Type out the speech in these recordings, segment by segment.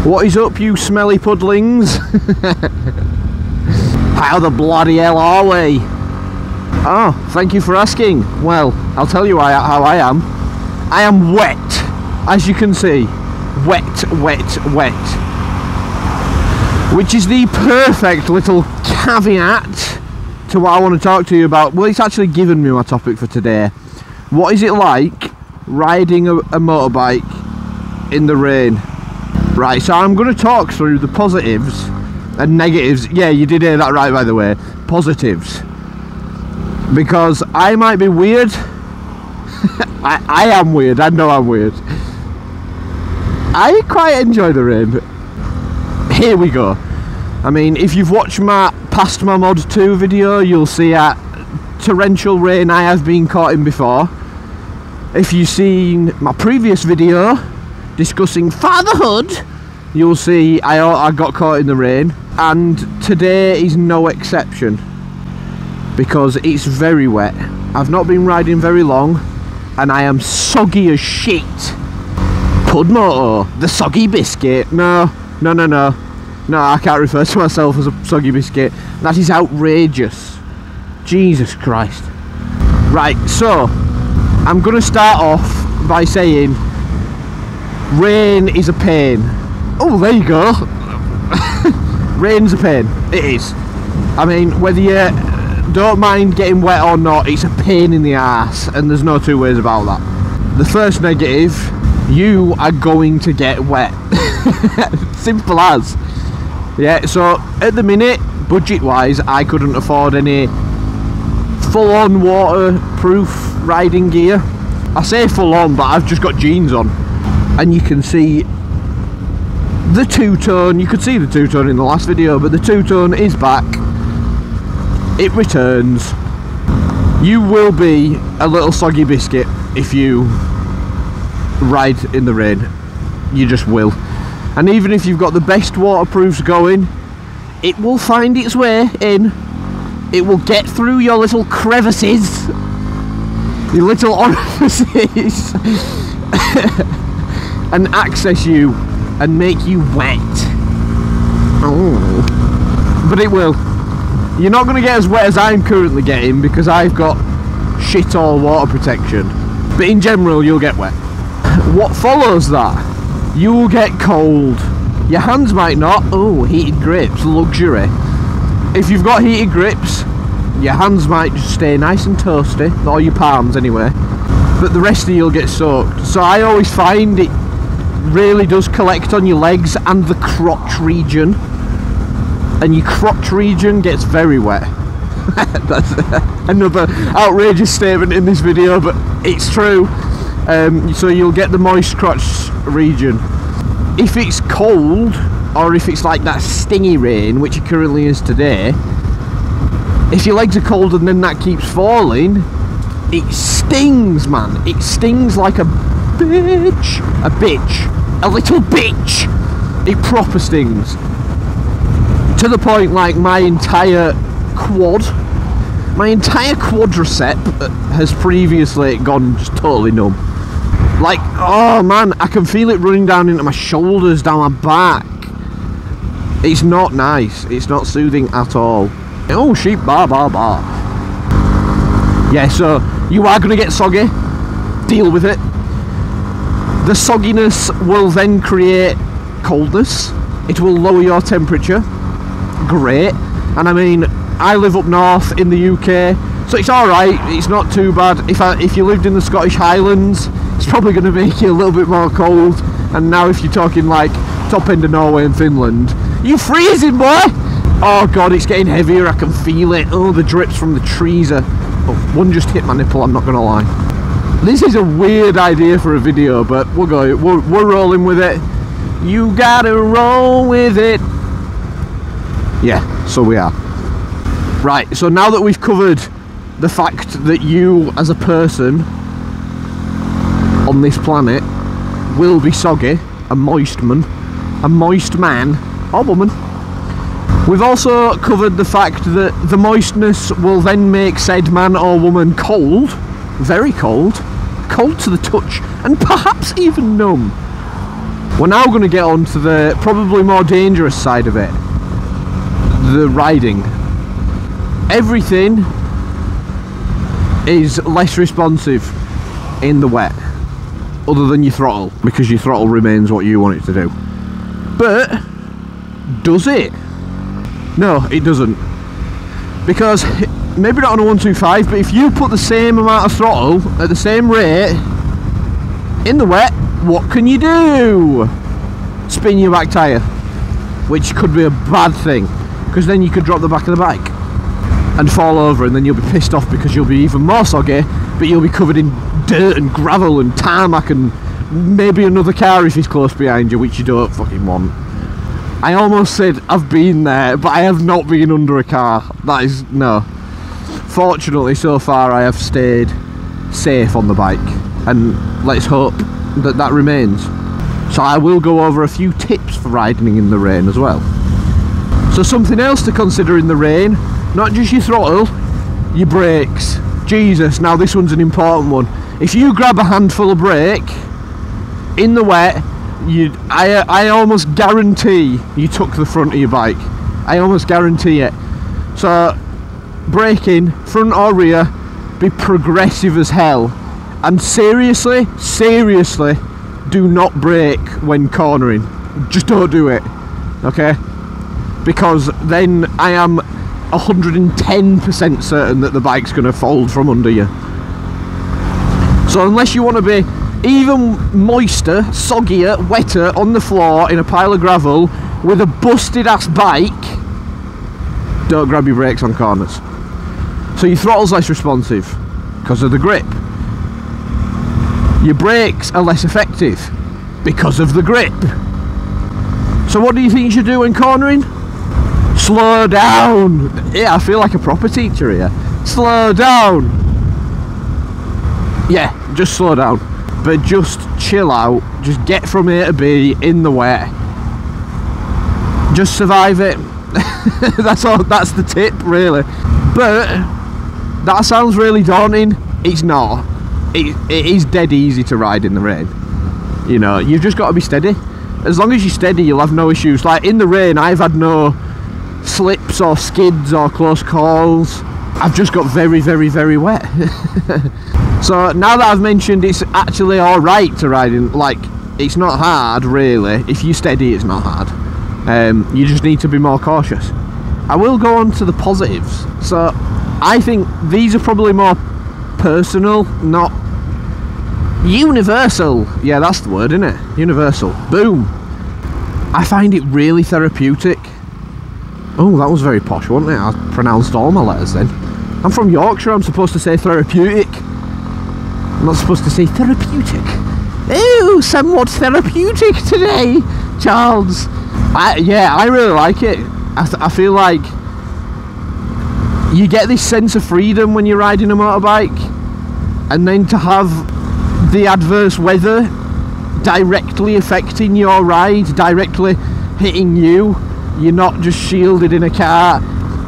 What is up, you smelly puddlings? How the bloody hell are we? Oh, thank you for asking. Well, I'll tell you how I am. I am wet, as you can see. Wet, wet, wet. Which is the perfect little caveat to what I want to talk to you about. Well, it's actually given me my topic for today. What is it like riding a motorbike in the rain? Right, so I'm going to talk through the positives and negatives. Yeah, you did hear that right, by the way. Positives. Because I might be weird. I am weird. I know I'm weird. I quite enjoy the rain. Here we go. I mean, if you've watched my past my Mod 2 video, you'll see that torrential rain I have been caught in before. If you've seen my previous video discussing fatherhood, you'll see I got caught in the rain, and today is no exception because it's very wet. I've not been riding very long and I am soggy as shit. Pudmoto, the soggy biscuit. No, I can't refer to myself as a soggy biscuit. That is outrageous. Jesus Christ. Right, so I'm gonna start off by saying rain is a pain. Oh, there you go. Rain's a pain. It is. I mean, whether you don't mind getting wet or not, it's a pain in the arse, and there's no two ways about that. The first negative, you are going to get wet. Simple as. Yeah, so at the minute, budget-wise, I couldn't afford any full-on waterproof riding gear. I say full-on, but I've just got jeans on. And you can see the two-tone. You could see the two-tone in the last video, but the two-tone is back. It returns. You will be a little soggy biscuit if you ride in the rain. You just will. And even if you've got the best waterproofs going, it will find its way in. It will get through your little crevices, your little orifices, and access you and make you wet. Oh. But it will. You're not going to get as wet as I'm currently getting because I've got shit all water protection. But in general, you'll get wet. What follows that? You'll get cold. Your hands might not. Oh, heated grips, luxury. If you've got heated grips, your hands might just stay nice and toasty, or your palms anyway. But the rest of you'll get soaked. So I always find it really does collect on your legs and the crotch region, and your crotch region gets very wet. That's another outrageous statement in this video, but it's true. So you'll get the moist crotch region. If it's cold, or if it's like that stingy rain, which it currently is today, if your legs are cold and then that keeps falling, it stings, man. It stings like a bitch. A bitch. A little bitch. It proper stings. To the point like my entire quadricep has previously gone just totally numb. Like, oh man, I can feel it running down into my shoulders, down my back. It's not nice. It's not soothing at all. Oh, sheep, bar. Yeah, so you are going to get soggy. Deal with it. The sogginess will then create coldness. It will lower your temperature. Great. And I mean, I live up north in the UK, so it's alright. It's not too bad. If you lived in the Scottish Highlands, it's probably going to make you a little bit more cold. And now if you're talking like top end of Norway and Finland, you freezing, boy! Oh god, it's getting heavier, I can feel it. Oh, the drips from the trees are... Oh, one just hit my nipple, I'm not gonna lie. This is a weird idea for a video, but we'll go. We're rolling with it. You gotta roll with it. Yeah, so we are. Right, so now that we've covered the fact that you as a person on this planet will be soggy, a moist man or woman. We've also covered the fact that the moistness will then make said man or woman cold, very cold, cold to the touch, and perhaps even numb. We're now going to get on to the probably more dangerous side of it. The riding. Everything is less responsive in the wet, other than your throttle, because your throttle remains what you want it to do. But does it? No, it doesn't. Because maybe not on a 125, but if you put the same amount of throttle at the same rate in the wet, what can you do? Spin your back tyre, which could be a bad thing, because then you could drop the back of the bike and fall over, and then you'll be pissed off because you'll be even more soggy, but you'll be covered in dirt and gravel and tarmac and maybe another car if he's close behind you, which you don't fucking want. I almost said I've been there, but I have not been under a car. That is, no. Fortunately, so far I have stayed safe on the bike, and let's hope that that remains. So I will go over a few tips for riding in the rain as well. So something else to consider in the rain, not just your throttle, your brakes. Jesus, now this one's an important one. If you grab a handful of brake in the wet, I almost guarantee you took the front of your bike. I almost guarantee it. So braking, front or rear, be progressive as hell. And seriously, do not brake when cornering. Just don't do it, okay? Because then I am 110% certain that the bike's going to fold from under you. So unless you want to be even moister, soggier, wetter on the floor in a pile of gravel with a busted ass bike, don't grab your brakes on corners. So your throttle's less responsive because of the grip. Your brakes are less effective because of the grip. So what do you think you should do when cornering? Slow down. Yeah, I feel like a proper teacher here. Slow down. Yeah, just slow down. But just chill out. Just get from A to B in the wet. Just survive it. That's all. That's the tip, really. But that sounds really daunting. It's not. It is dead easy to ride in the rain. You know, you've just got to be steady. As long as you're steady, you'll have no issues. Like in the rain, I've had no slips or skids or close calls. I've just got very, very, very wet. So now that I've mentioned it's actually alright to ride in, like, it's not hard really. If you're steady, it's not hard. You just need to be more cautious. I will go on to the positives. So I think these are probably more personal, not universal. Yeah, that's the word, isn't it? Universal. Boom. I find it really therapeutic. Oh, that was very posh, wasn't it? I pronounced all my letters then. I'm from Yorkshire, I'm supposed to say therapeutic. I'm not supposed to say therapeutic. Oh, somewhat therapeutic today, Charles. Yeah, I really like it. I feel like you get this sense of freedom when you're riding a motorbike, and then to have the adverse weather directly affecting your ride, directly hitting you, you're not just shielded in a car.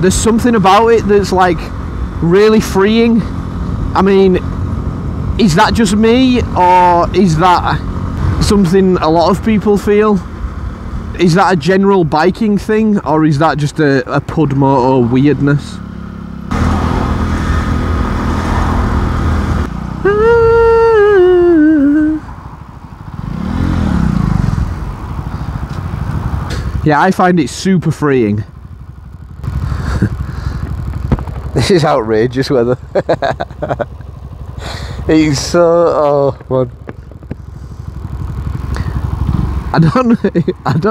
There's something about it that's like really freeing. I mean, is that just me, or is that something a lot of people feel? Is that a general biking thing, or is that just a Podmoto weirdness? Yeah, I find it super freeing. This is outrageous weather. It's so... oh man. I don't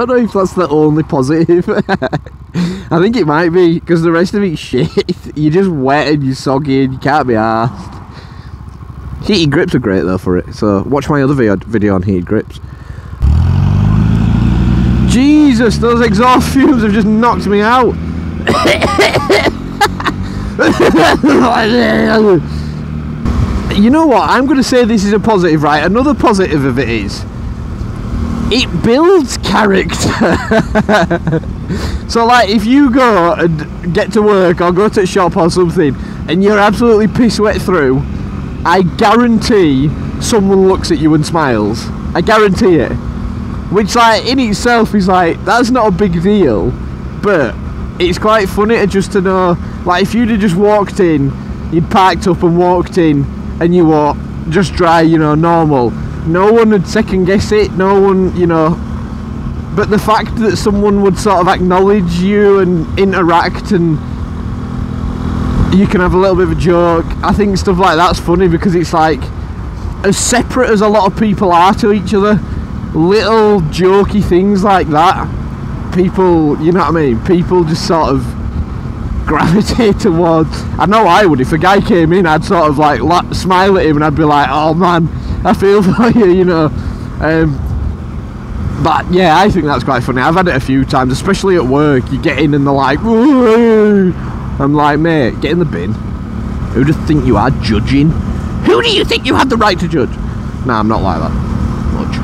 know if that's the only positive. I think it might be, because the rest of it's shit. You're just wet and you're soggy and you can't be arsed. Heated grips are great though for it, so watch my other video on heated grips. Jesus, those exhaust fumes have just knocked me out. You know what, I'm going to say this is a positive, right? Another positive of it is it builds character. So like, if you go and get to work or go to a shop or something and you're absolutely piss wet through, I guarantee someone looks at you and smiles. I guarantee it. which like in itself is like, that's not a big deal, but it's quite funny to know, like if you'd have just walked in, you'd parked up and walked in, and you were just dry, you know, normal, no one would second guess it, no one, you know. But the fact that someone would sort of acknowledge you and interact, and you can have a little bit of a joke, I think stuff like that's funny, because it's like, as separate as a lot of people are to each other, little jokey things like that, people, you know what I mean, people just sort of gravitate towards. I know I would, if a guy came in, I'd sort of like smile at him and I'd be like, oh man, I feel for you, you know. But yeah, I think that's quite funny. I've had it a few times, especially at work. You get in and they're like, woo! I'm like, mate, get in the bin. Who do you think you are judging? Who do you think you had the right to judge? Nah, I'm not like that much.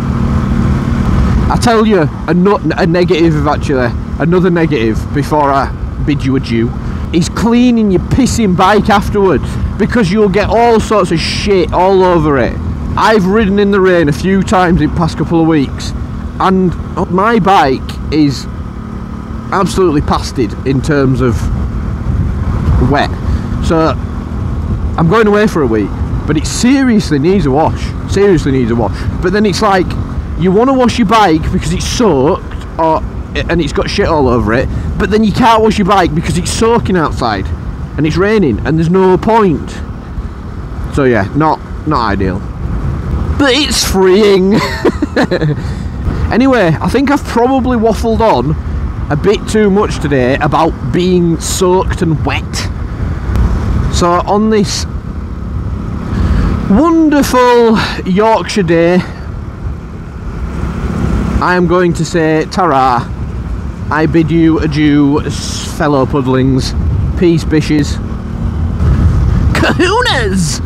I tell you a negative, actually, another negative before I bid you adieu, is cleaning your pissing bike afterwards, because you'll get all sorts of shit all over it. I've ridden in the rain a few times in the past couple of weeks, and my bike is absolutely pasted in terms of wet. So I'm going away for a week, but it seriously needs a wash. Seriously needs a wash. But then it's like, you want to wash your bike because it's soaked and it's got shit all over it, but then you can't wash your bike because it's soaking outside and it's raining and there's no point. So yeah, not ideal. But it's freeing. Anyway, I think I've probably waffled on a bit too much today about being soaked and wet. So on this wonderful Yorkshire day, I am going to say ta-ra. I bid you adieu, fellow puddlings. Peace, bishes. Kahunas!